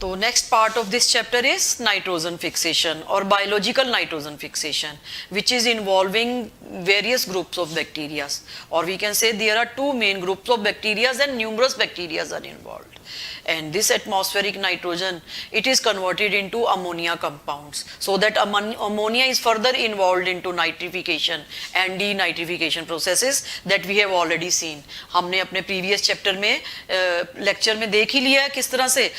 तो next part of this chapter is nitrogen fixation और biological nitrogen fixation which is involving various groups of bacteria, or we can say there are two main groups of bacteria and numerous bacteria are involved. And this atmospheric nitrogen, it is converted into ammonia compounds, so that ammonia is further involved into nitrification and denitrification processes that we have already seen. हमने अपने previous chapter में lecture में देख ही लिया है किस तरह से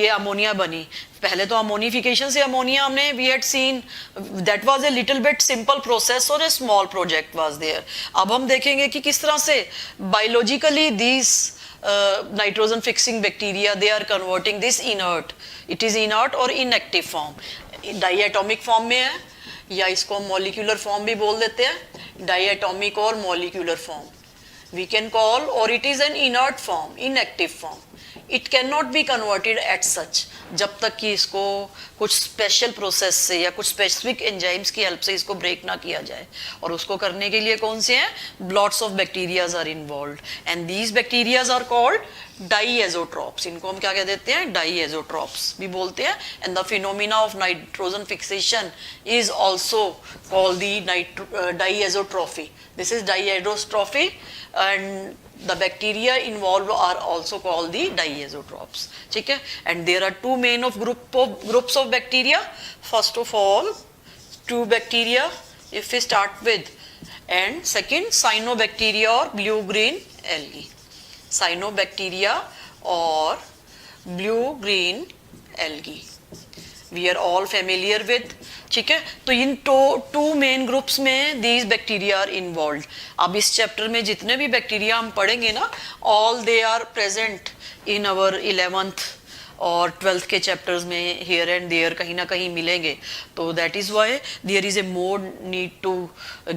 ये अमोनिया बनी. पहले तो अमोनिफिकेशन से अमोनिया हमने we had seen that was a little bit simple process और a small project was there. अब हम देखेंगे कि किस तरह से biologically this nitrogen fixing bacteria they are converting this inert, it is inert और इनएक्टिव फॉर्म, डाइएटॉमिक फॉर्म में है या इसको हम मॉलिक्यूलर फॉर्म भी बोल देते हैं, डाइएटॉमिक और molecular form we can call, or it is an inert form, inactive form. It cannot be converted as such जब तक कि इसको कुछ स्पेशल प्रोसेस से या कुछ स्पेसिफिक एंजाइम्स की हेल्प से इसको ब्रेक ना किया जाए. और उसको करने के लिए कौन से हैं? Lots of bacterias are involved and these bacterias are called diazotrophs. इनको हम क्या कह देते हैं? डाइएजोट्रॉप्स भी बोलते हैं. And the phenomena of nitrogen fixation is also called the diazotrophy. This is diazotrophy and the bacteria involved are also called the diazotropes. ठीक है? And there are two main of groups of bacteria. First of all, two bacteria if we start with, and second cyanobacteria or blue-green algae. Cyanobacteria or blue-green algae. We are all familiar with. ठीक है? तो इन to main groups में these bacteria are involve. अब इस chapter में जितने भी bacteria हम पढ़ेंगे ना, all they are present in our 11th और 12th के चैप्टर्स में हियर एंड देयर कहीं ना कहीं मिलेंगे. तो that is why there is a more need to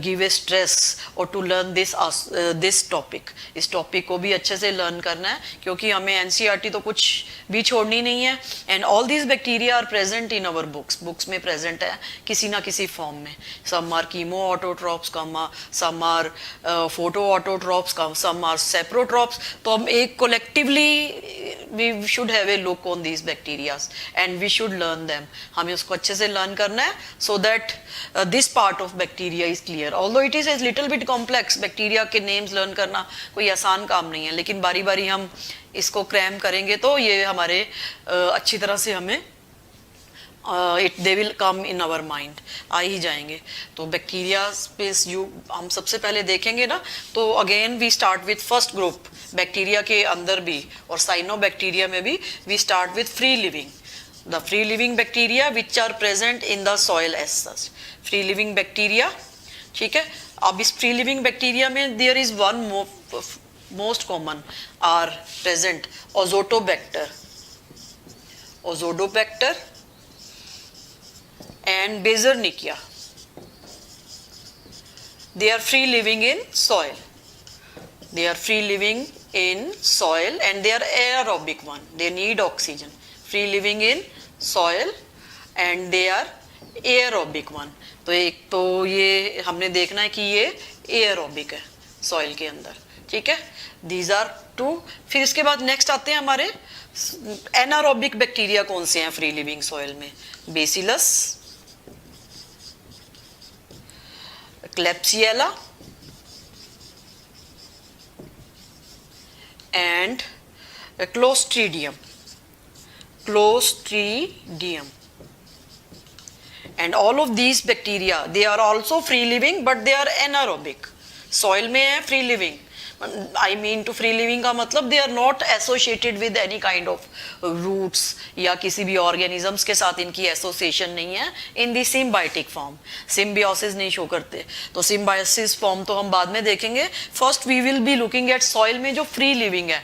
give a stress और टू लर्न दिस टॉपिक. इस टॉपिक को भी अच्छे से लर्न करना है क्योंकि हमें एनसीईआरटी तो कुछ भी छोड़नी नहीं है. And all these bacteria are present in our books में प्रेजेंट है किसी ना किसी फॉर्म में. Some are chemo autotrophs, some are photo autotrophs, some are saprotrophs. तो हम एक collectively we should have a look on these bacteria and we should learn them. हमें उसको अच्छे से learn करना है so that this part of bacteria is clear. Although it is a little bit complex, bacteria के names learn करना कोई आसान काम नहीं है, लेकिन बारी बारी हम इसको क्रैम करेंगे तो ये हमारे अच्छी तरह से हमें they will come in our mind, आ ही जाएंगे. तो बैक्टीरिया स्पेस हम सबसे पहले देखेंगे ना, तो again we start with first group. Bacteria के अंदर भी और साइनोबैक्टीरिया में भी we start with free living. The free living bacteria which are present in the soil as such. Free living bacteria, ठीक है. अब इस फ्री लिविंग बैक्टीरिया में there is one most common are present, Azotobacter. Azotobacter and Beezernickia. They are free living in soil. They are free living in soil and they are aerobic one. They need oxygen. Free living in soil and they are aerobic one. तो एक तो ये हमने देखना है कि ये aerobic है soil के अंदर. ठीक है? These are two. फिर इसके बाद नेक्स्ट आते हैं हमारे anaerobic बैक्टीरिया. कौन से हैं फ्री लिविंग सॉइल में? Bacillus, Klebsiella and Clostridium. And all of these bacteria, they are also free living but they are anaerobic. Soil में है free living. I mean to free living का मतलब they are not associated with any kind of roots या किसी भी organisms के साथ इनकी association नहीं है in the symbiotic form. Symbiosis नहीं शो करते. तो symbiosis form तो हम बाद में देखेंगे. First we will be looking at soil में जो free living है,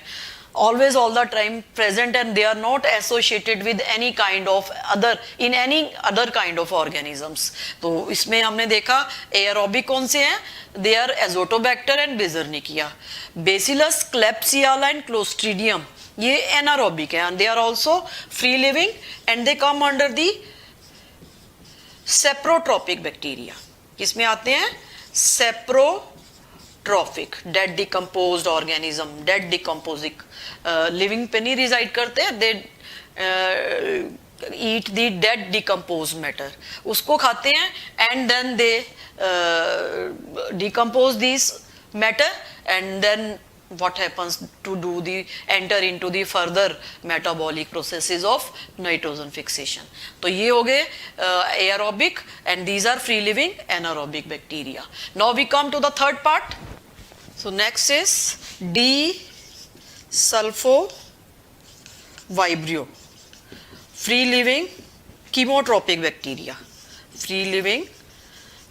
always all the time present and they are not associated with any kind of other kind of organisms. तो इसमें हमने देखा aerobic कौन से हैं? They are Azotobacter and Beezernickia. Bacillus, Klebsiella and Clostridium ये anaerobic है and they are also free living and they come under the saprotropic bacteria. किसमें आते हैं? Saprotrophic, dead decomposed organism, dead decomposing living पे नहीं reside करते हैं. They eat the dead decomposed matter, उसको खाते हैं, and then they decompose these matter, and then what happens to do the enter into the further metabolic processes of nitrogen fixation. तो ये हो गए aerobic, and these are free living anaerobic bacteria. Now we come to the third part. So next is D-sulfo vibrio, free living chemotropic bacteria. Free living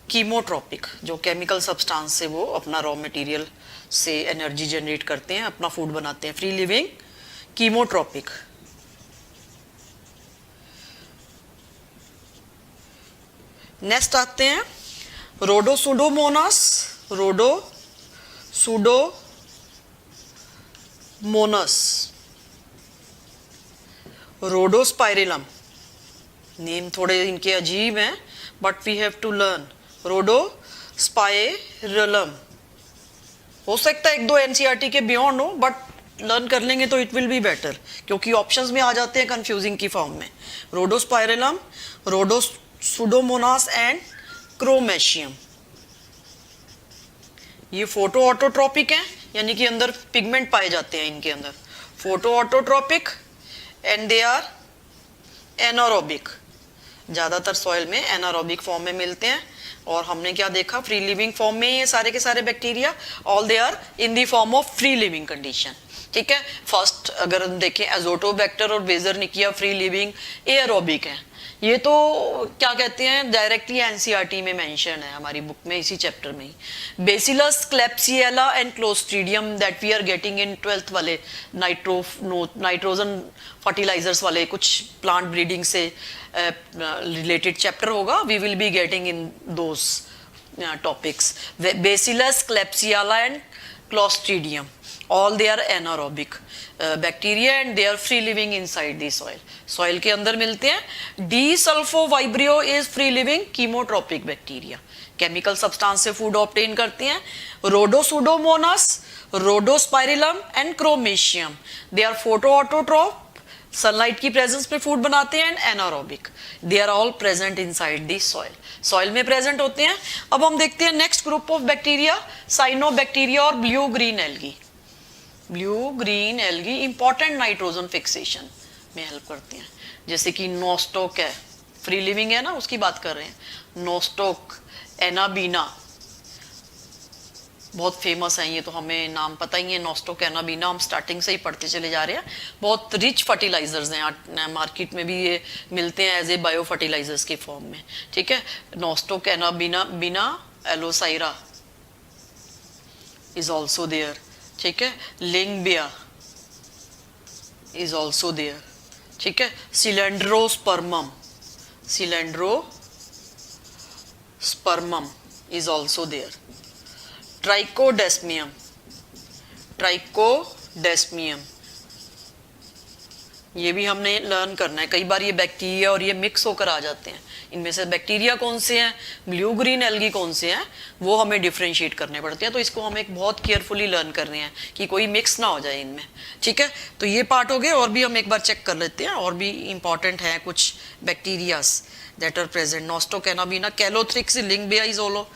chemotrophic, जो chemical substance से वो अपना raw material से energy generate करते हैं, अपना food बनाते हैं. Free living chemotropic. नेक्स्ट आते हैं रोडोसुडोमोनास. रोडोसुडोमोनस, रोडोस्पाइरिलम. नेम थोड़े इनके अजीब हैं, but we have to learn. Rhodospirillum. हो सकता है एक दो एनसीईआरटी के बियॉन्ड हो, बट लर्न कर लेंगे तो इट विल बी बेटर, क्योंकि ऑप्शंस में आ जाते हैं कंफ्यूजिंग की फॉर्म में. रोडोस्पाइरिलम, रोडोसुडोमोनास एंड क्रोमेशियम. ये फोटो ऑटोट्रॉपिक हैं, यानी कि अंदर पिगमेंट पाए जाते हैं इनके अंदर. Photo autotrophic and they are anaerobic. ज़्यादातर सॉइल में एनारोबिक फॉर्म में मिलते हैं. और हमने क्या देखा, फ्री लिविंग फॉर्म में ये सारे के सारे bacteria all they are in the form of free living condition. ठीक है. फर्स्ट अगर हम देखें एजोटोबैक्टर और बेजरनिकिया फ्री लिविंग एयरोबिक हैं. ये तो क्या कहते हैं, डायरेक्टली एनसीईआरटी में मेंशन है हमारी बुक में, इसी चैप्टर में ही. Bacillus, Klebsiella and Clostridium that we are getting in 12th वाले नाइट्रोजन फर्टिलाइजर्स वाले कुछ प्लांट ब्रीडिंग से रिलेटेड चैप्टर होगा. We will be getting in those topics. Bacillus, Klebsiella and Clostridium, all they are anaerobic bacteria and they are free living inside the soil. Soil के अंदर मिलते हैं. D-sulfo-vibrio is free living chemotropic bacteria. Chemical substance से food obtain करते हैं. Rhodosudomonas, Rhodospirillum and Chromatium, they are photoautotrope, sunlight की presence में food बनाते हैं. And anaerobic, they are all present inside the soil. Soil में प्रेजेंट होते हैं. अब हम देखते हैं next group of bacteria, cyanobacteria और blue green algae. Blue green algae important nitrogen fixation में हेल्प करते हैं. जैसे कि नोस्टोक है, फ्री लिविंग है ना, उसकी बात कर रहे हैं. नोस्टोक, एनाबीना बहुत फेमस है. ये तो हमें नाम पता ही है. नोस्टोक, एनाबीना हम स्टार्टिंग से ही पढ़ते चले जा रहे हैं. बहुत रिच फर्टिलाइजर्स हैं, मार्केट में भी ये मिलते हैं एज ए बायो फर्टिलाइजर्स के फॉर्म में. ठीक है. नोस्टोक, एनाबीना, बीना एलोसाइरा इज ऑल्सो देयर. ठीक है. Lyngbya is also there. ठीक है. Cylindrospermum, Cylindrospermum is also there. Trichodesmium, Trichodesmium ये भी हमने लर्न करना है. कई बार ये बैक्टीरिया और ये मिक्स होकर आ जाते हैं. इनमें से बैक्टीरिया कौन से हैं, ब्लू ग्रीन एल्गी कौन से हैं, वो हमें डिफ्रेंशिएट करने पड़ते हैं. तो इसको हम एक बहुत केयरफुली लर्न करने हैं कि कोई मिक्स ना हो जाए इनमें. ठीक है. तो ये पार्ट हो गए. और भी हम एक बार चेक कर लेते हैं. और भी इंपॉर्टेंट है कुछ bacterias that are present. Nostoc, Anabaena, Calothrix, Lyngbya is also.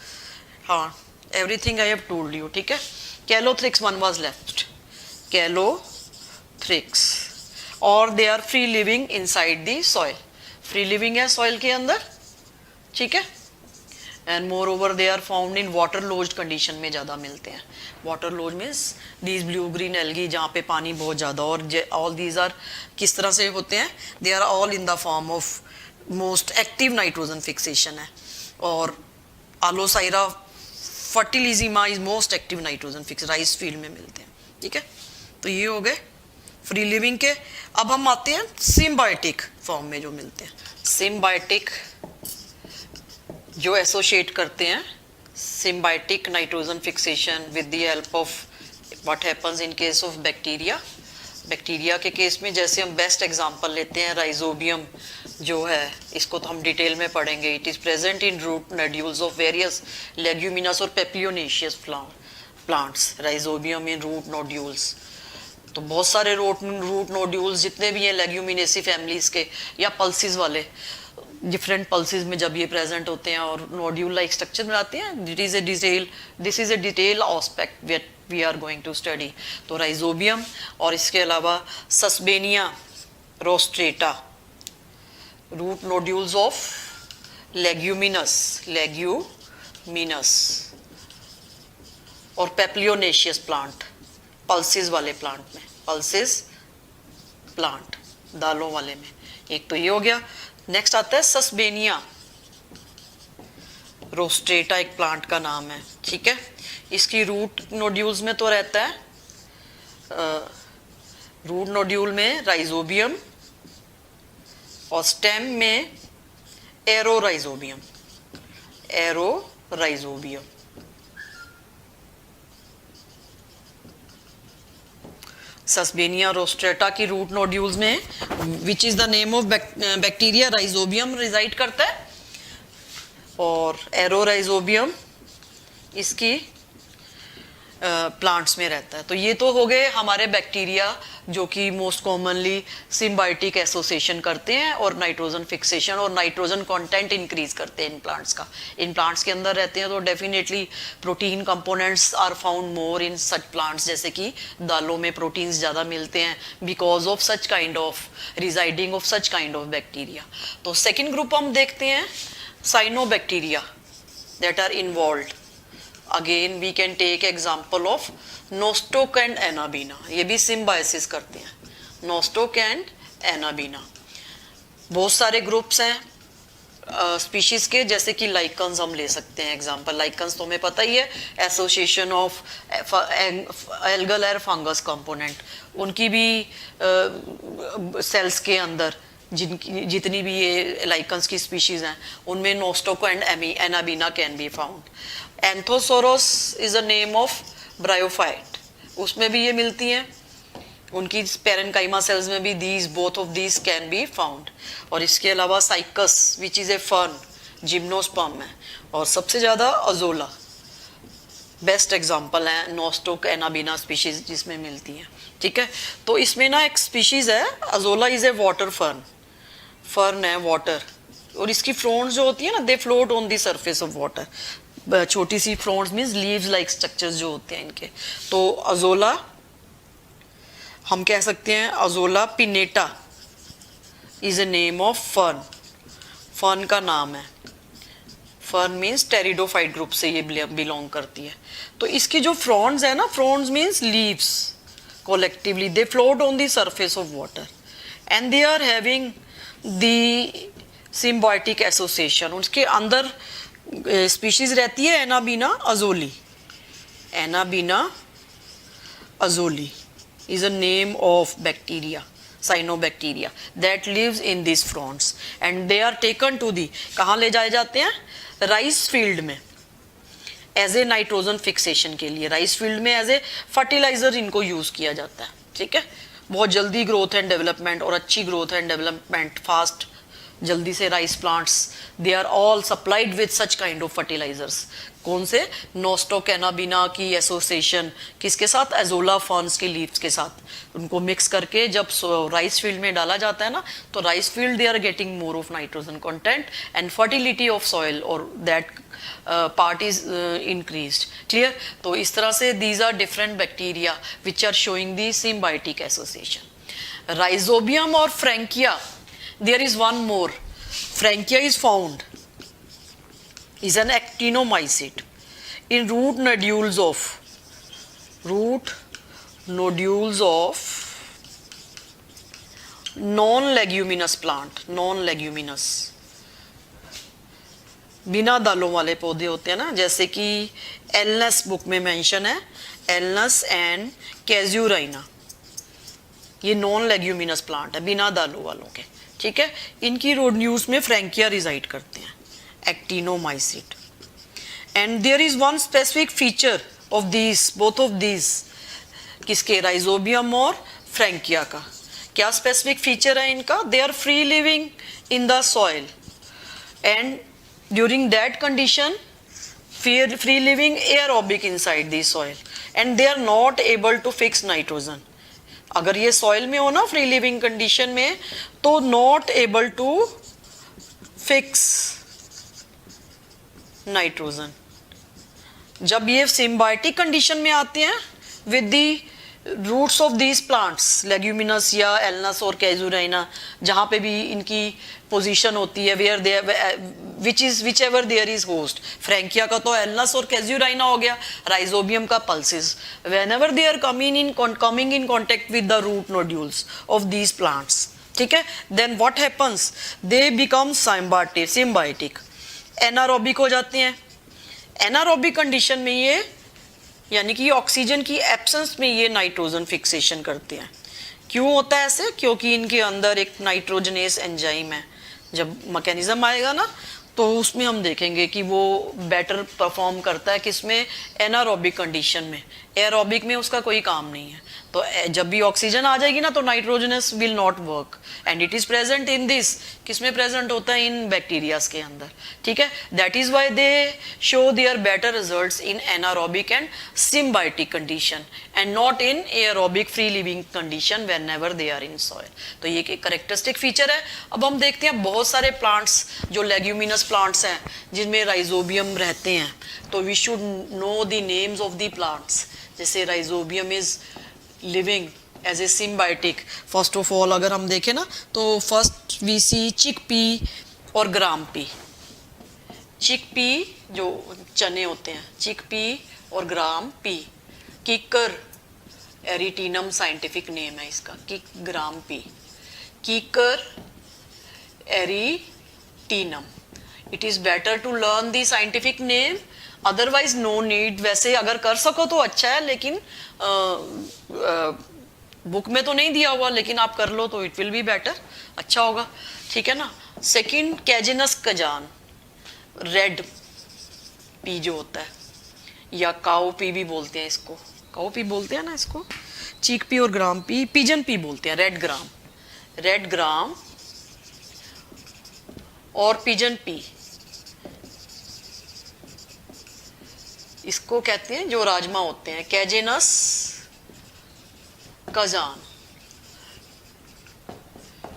हाँ, everything I have told you. ठीक है. Calothrix one was left. Calothrix, और they are free living inside the soil. Free living है soil के अंदर. ठीक है. And moreover they are found in water lodged condition में ज़्यादा मिलते हैं. Water lodged means these blue green algae जहाँ पे पानी बहुत ज़्यादा. और all these are किस तरह से होते हैं, they are all in the form of most active nitrogen fixation है. और Alosaira fertilissima is most active nitrogen fix, rice field में मिलते हैं. ठीक है. तो ये हो गए फ्री लिविंग के. अब हम आते हैं सिम्बायोटिक फॉर्म में जो मिलते हैं. सिम्बायोटिक जो एसोसिएट करते हैं symbiotic nitrogen fixation with the help of what happens in case of bacteria. Bacteria के केस में जैसे हम बेस्ट एग्जांपल लेते हैं राइजोबियम जो है, इसको तो हम डिटेल में पढ़ेंगे. It is present in root nodules of various leguminous और papilionaceous plants. Rhizobium in root nodules. तो बहुत सारे रूट नोड्यूल्स जितने भी हैं लेग्यूमिनेसी फैमिलीज के या पल्सिस वाले, डिफरेंट पल्सिस में जब ये प्रेजेंट होते हैं और नोड्यूल लाइक स्ट्रक्चर बनाते हैं, this is a detail aspect that we are going to study. तो राइजोबियम और इसके अलावा sesbania rostrata, root nodules of leguminous और पेप्लियोनेशियस प्लांट, पल्सिस वाले प्लांट में, पल्सिस प्लांट दालों वाले में। एक तो ये हो गया। नेक्स्ट आता है सस्बेनिया रोस्ट्रेटा, एक प्लांट का नाम है, ठीक है। इसकी रूट नोड्यूल्स में तो रहता है, रूट नोड्यूल में राइजोबियम और स्टेम में एरोराइजोबियम, सस्बेनिया रोस्ट्रेटा की रूट नोड्यूल्स में which is the name of bacteria rhizobium reside करता है, और एरोराइजोबियम इसकी प्लांट्स में रहता है। तो ये तो हो गए हमारे बैक्टीरिया जो कि मोस्ट कॉमनली सिम्बायोटिक एसोसिएशन करते हैं और नाइट्रोजन फिक्सेशन और नाइट्रोजन कंटेंट इंक्रीज करते हैं इन प्लांट्स का। इन प्लांट्स के अंदर रहते हैं तो definitely protein components are found more in such plants, जैसे कि दालों में प्रोटीन्स ज़्यादा मिलते हैं because of such kind of residing of such kind of bacteria. तो सेकेंड ग्रुप हम देखते हैं cyanobacteria that are involved. Again we can take example of Nostoc and Anabaena, ये भी सिम्बायोसिस करते हैं, नोस्टोक एंड एनाबीना। बहुत सारे ग्रुप्स हैं स्पीशीज के, जैसे कि लाइकन्स हम ले सकते हैं एग्जाम्पल। लाइकन्स तो हमें पता ही है, association of algal air fungus component, उनकी भी सेल्स के अंदर जितनी भी ये लाइकन्स की स्पीशीज हैं उनमें Nostoc and Anabaena can be found. Anthoceros is a name of bryophyte, उसमें भी ये मिलती हैं, उनकी पेरेन्काइमा सेल्स में भी both of these can be found. और इसके अलावा cycas which is a fern, gymnosperm है, और सबसे ज़्यादा अजोला बेस्ट एग्जाम्पल है नोस्टोक एनाबीना स्पीशीज जिसमें मिलती हैं, ठीक है। तो इसमें ना एक स्पीशीज है azolla, is a water fern है वाटर, और इसकी फ्रोन्स जो होती है ना दे float on the surface of water, छोटी सी फ्रोन्स मीन्स लीव्स लाइक स्ट्रक्चर्स जो होते हैं इनके। तो अजोला हम कह सकते हैं, Azolla pinnata is a name of fern का नाम है। फर्न मीन्स टेरिडोफाइट ग्रुप से ये बिलोंग करती है। तो इसकी जो फ्रोन्स है ना, fronds means leaves collectively they float on the surface of water and they are having the symbiotic association। उसके अंदर स्पीशीज रहती है anabaena Ajoli. Anabaena Ajoli is a name of bacteria, cyanobacteria that lives in these fronds and they are taken to the, कहाँ ले जाए जाते हैं, rice field में एज ए नाइट्रोजन फिक्सेशन के लिए। राइस फील्ड में एज ए फर्टिलाइजर इनको यूज किया जाता है, ठीक है। बहुत जल्दी ग्रोथ एंड डेवलपमेंट और अच्छी ग्रोथ एंड डेवलपमेंट फास्ट, जल्दी से rice plants they are all supplied with such kind of fertilisers. कौन से, नोस्टोक एनाबीना की एसोसिएशन किसके साथ, एजोला फर्न्स के लीव्स के साथ, उनको मिक्स करके जब राइस फील्ड में डाला जाता है ना, तो rice field they are getting more of nitrogen content and fertility of soil और that part is increased. Clear. तो इस तरह से these are different bacteria which are showing the symbiotic association. Rhizobium और Frankia, there is one more. Frankia is found, is an actinomycete in root nodules of non-leguminous plant, non-leguminous बिना दालों वाले पौधे होते हैं ना, जैसे कि एलनस बुक में मेंशन है, एलनस एंड कैजुराइना, ये नॉन लेग्यूमिनस प्लांट है बिना दालों वालों के, ठीक है। इनकी रोड न्यूज में फ्रैंकिया रिजाइड करते हैं, actinomycete. And there is one specific feature of this, both of this, किसके, राइजोबियम और फ्रैंकिया का। क्या स्पेसिफिक फीचर है इनका, they are free living in the soil and during that condition free living aerobic inside the soil and they are not able to fix nitrogen अगर ये soil में हो ना फ्री लिविंग कंडीशन में, तो not able to fix nitrogen. जब ये symbiotic condition में आते हैं with the roots of these plants, leguminous या एलनस और कैजुराइना, जहाँ पे भी इनकी पोजीशन होती है, where they whichever there is host. Frankia का तो एलनस और कैजुराइना हो गया, राइजोबियम का pulses. Whenever they are coming in contact with the root nodules of these plants, ठीक है, then what happens, they become symbiotic, anaerobic हो जाते हैं। एनारोबिक कंडीशन में ये, यानी कि ऑक्सीजन की एब्सेंस में ये नाइट्रोजन फिक्सेशन करते हैं। क्यों होता है ऐसे? क्योंकि इनके अंदर एक नाइट्रोजनेस एंजाइम है। जब मैकेनिज्म आएगा ना, तो उसमें हम देखेंगे कि वो बेटर परफॉर्म करता है किसमें, एनारोबिक कंडीशन में। एरोबिक में उसका कोई काम नहीं है। तो जब भी ऑक्सीजन आ जाएगी ना, तो nitrogenase will not work, and it is present in this, किसमें प्रेजेंट होता है, इन बैक्टीरियाज के अंदर, ठीक है। That is why they show their better results in anaerobic and symbiotic condition and not in aerobic free living condition whenever they are in soil. तो ये एक करेक्टरिस्टिक फीचर है। अब हम देखते हैं बहुत सारे प्लांट्स जो लेग्यूमिनस प्लांट्स हैं जिनमें राइजोबियम रहते हैं, तो we should know the names of the plants. जैसे Rhizobium is living as a symbiotic. First of all अगर हम देखें ना, तो फर्स्ट वी सी चिक पी और ग्राम पी। चिक पी जो चने होते हैं, चिक पी और ग्राम पी। कीकर एरिटीनम साइंटिफिक नेम है इसका, kick gram pea, Cicer arietinum. It is better to learn the scientific name, otherwise no need. वैसे अगर कर सको तो अच्छा है, लेकिन बुक में तो नहीं दिया हुआ, लेकिन आप कर लो तो इट विल बी बेटर, अच्छा होगा, ठीक है ना। सेकंड, कैजिनस कजान, रेड पी जो होता है, या काऊ पी भी बोलते हैं इसको, काऊ पी बोलते हैं ना इसको। चीक पी और ग्राम पी, पिजन पी बोलते हैं, रेड ग्राम और पिजन पी, इसको कहते हैं जो राजमा होते हैं, कैजेनस कजान,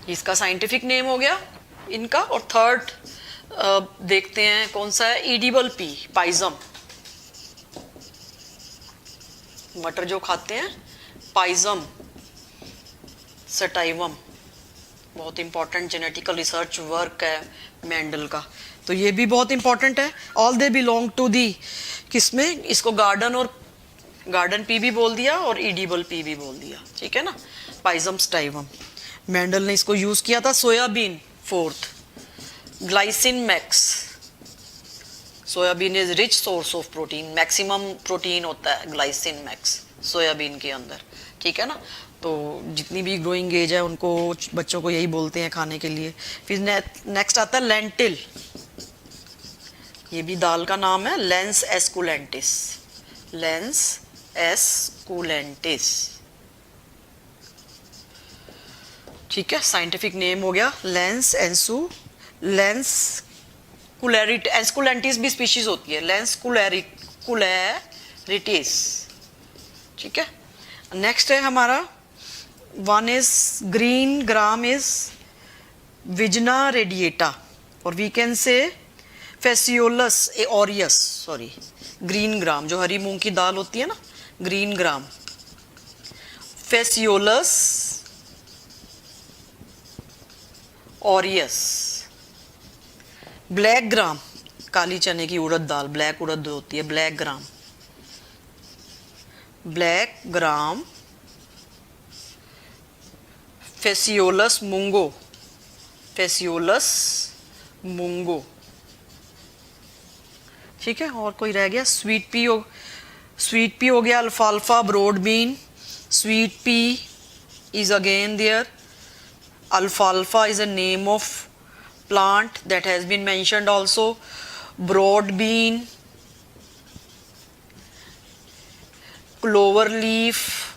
इसका साइंटिफिक नेम हो गया इनका। और थर्ड देखते हैं कौन सा है, ईडिबल पी, पाइजम, मटर जो खाते हैं, पाइजम सटाइवम, बहुत इंपॉर्टेंट जेनेटिकल रिसर्च वर्क है मेंडल का, तो ये भी बहुत इंपॉर्टेंट है। All they belong to the, किसमें, इसको गार्डन पी भी बोल दिया और ईडिबल पी भी बोल दिया, ठीक है ना। पाइजम स्टाइवम, मेंडल ने इसको यूज किया था। Soybean fourth, glycine max, soybean is rich source of protein, maximum protein होता है ग्लाइसिन मैक्स सोयाबीन के अंदर, ठीक है ना। तो जितनी भी ग्रोइंग एज है उनको, बच्चों को यही बोलते हैं खाने के लिए। फिर नेक्स्ट आता है लेंटिल, ये भी दाल का नाम है, लेंस एस्कुलेंटिस, लेंस एस्कुलेंटिस, ठीक है, साइंटिफिक नेम हो गया लेंस एस्कुलेंटिस भी स्पीशीज होती है, लेंस कुलेरिटिस, ठीक है। नेक्स्ट है हमारा, one is green gram is Vigna radiata, और we can say Phaseolus aureus, sorry, green gram जो हरी मूंग की दाल होती है ना, green gram, Phaseolus aureus. Black gram, काली चने की उड़द दाल, ब्लैक उड़द होती है, ब्लैक ग्राम, फेसियोलस मूंगो, ठीक है। और कोई रह गया, स्वीट पी हो गया, अल्फाल्फा, broad bean, sweet pea is again there. Alfalfa is a name of plant that has been mentioned also. Broad bean, clover leaf,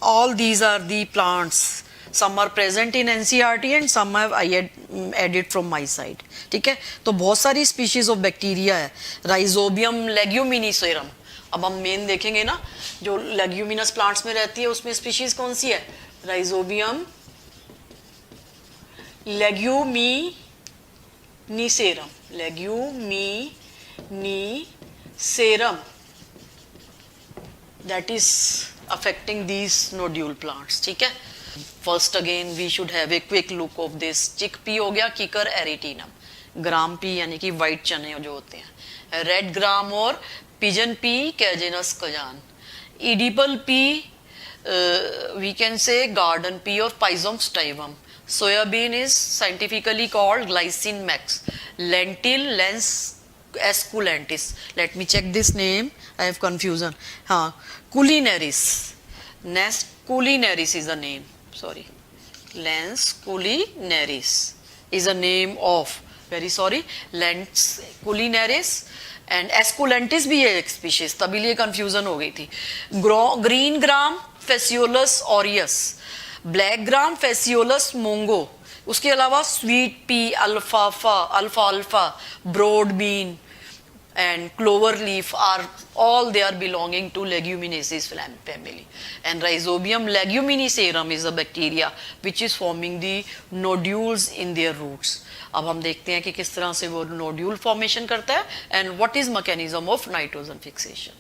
all these are the plants. Some are present in NCERT and some have added from my side. ठीक है, तो बहुत सारी species of bacteria है. Rhizobium leguminosarum, अब हम main देखेंगे ना, जो लेग्यूमिनस प्लांट्स में रहती है उसमें स्पीशीज कौन सी है, Rhizobium leguminosarum, leguminosarum, that is affecting these nodule plants, ठीक है। First again we should have a quick look of this. Chickpea हो गया, किकर एरिटीनम, ग्राम पी यानी कि वाइट चने जो होते हैं, रेड ग्राम और pigeon pea, Cajanus cajan, edible pea we can say garden pea और Pisum sativum, soybean is scientifically called Glycine max, lentil Lens esculentis, let me check this name, I have confusion, हाँ कुलिनेरिस, next culinaris is a name, sorry, lens culinaris is a name of, very sorry, lens culinaris, and esculentis भी है एक species, तभी लिए confusion हो गई थी। green gram Phaseolus aureus, black gram Phaseolus mongo, उसके अलावा sweet pea, alfalfa, broad bean and clover leaf are all, they are belonging to leguminaceous family, and Rhizobium leguminisarum is a bacteria which is forming the nodules in their roots. अब हम देखते हैं कि किस तरह से वो नोड्यूल फॉर्मेशन करता है, and what is mechanism of nitrogen fixation.